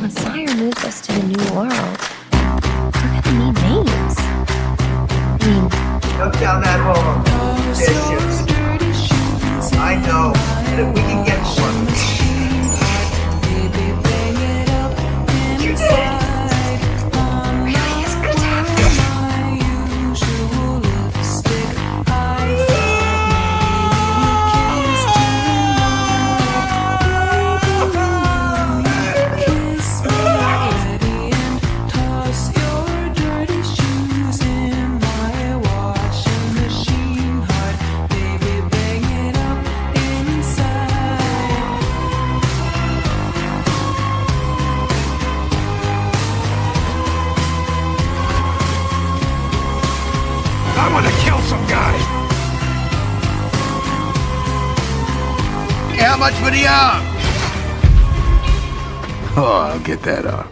Messiah moves us to the new world. We're gonna need names. I mean, Shut down that hole. Dishes. I know that if we can get one. You did. really is good to have. I want to kill some guy. How much for the arm? Oh, I'll get that up.